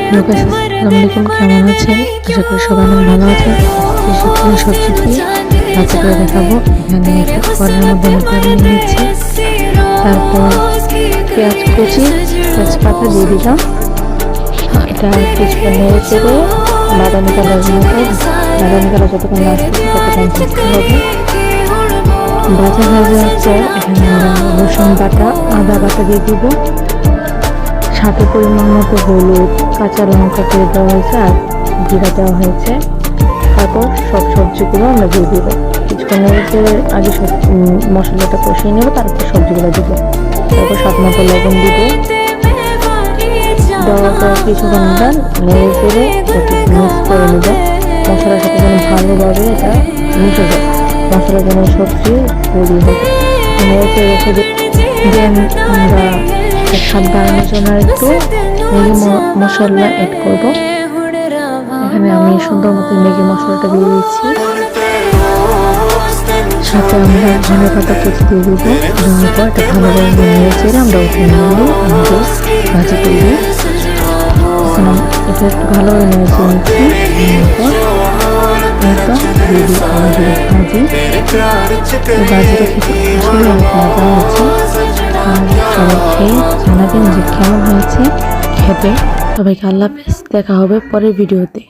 আসসালামু আলাইকুম, কেমন আছেন? আশা করি সবাই অনেক ভালো আছেন। শীতকালীন সবজি দিয়ে ভাজি করে দেখাবো। এখানে কড়াইয়ের মধ্যে আমি তেল নিয়ে নিচ্ছি, তারপর পেঁয়াজ কুচি, তেজপাতা দিয়ে দিলাম। এটা কিছুক্ষণ নেড়ে চেড়ে বাদামি কালার যতক্ষণ না আসছে ততক্ষণ ভাজতে হবে। ভাজা ভাজার পর এখানে আমরা রসুন বাটা, আদা বাটা দিয়ে দিব, সাথে পরিমাণ মতো হলুদ, কাঁচা লঙ্কা দিয়ে দেওয়া হয়েছে আর জিরা দেওয়া হয়েছে। তারপর সব সবজিগুলো আমরা দিয়ে দিব। কিছুক্ষণ নেড়ে আগে সব মশলাটা কষিয়ে নেব, তারপর সবজিগুলো দিব। তারপর স্বাদ মতো লবণ দিব, দেওয়ার পর কিছুক্ষণ আমরা নেড়ে চেড়ে মিক্স করে নেব। মশলার সাথে যেন ভালোভাবে এটা মিশে যায়, মশলা যেন সবজি তৈরি হবে। নেড়ে চেড়ে রেখে দেন আমরা স্বাদ বাড়ানোর জন্য একটু ম্যাগি মশলা অ্যাড করব। এখানে আমি সুন্দর মতো ম্যাগি মশলাটা দিয়ে দিচ্ছি, সাথে আমরা ধনে পাতা কুচি দিয়ে দিব। দেওয়ার পর এটা ভালোভাবে নেড়ে চেড়ে আমরা উঠে নিয়ে আমাদের ভাজি করব। এখন এটা একটু ভালোভাবে নেড়ে চেড়ে নিচ্ছি। এটা দিয়ে দিই আমাদের ভাজি। এই ভাজিটা খেতে আসলে অনেক মজা হয়েছে। সবাই খেয়ে জানাবেন যে কেমন হয়েছে। খেতে সবাইকে আল্লাহ হাফেজ। দেখা হবে পরের ভিডিওতে।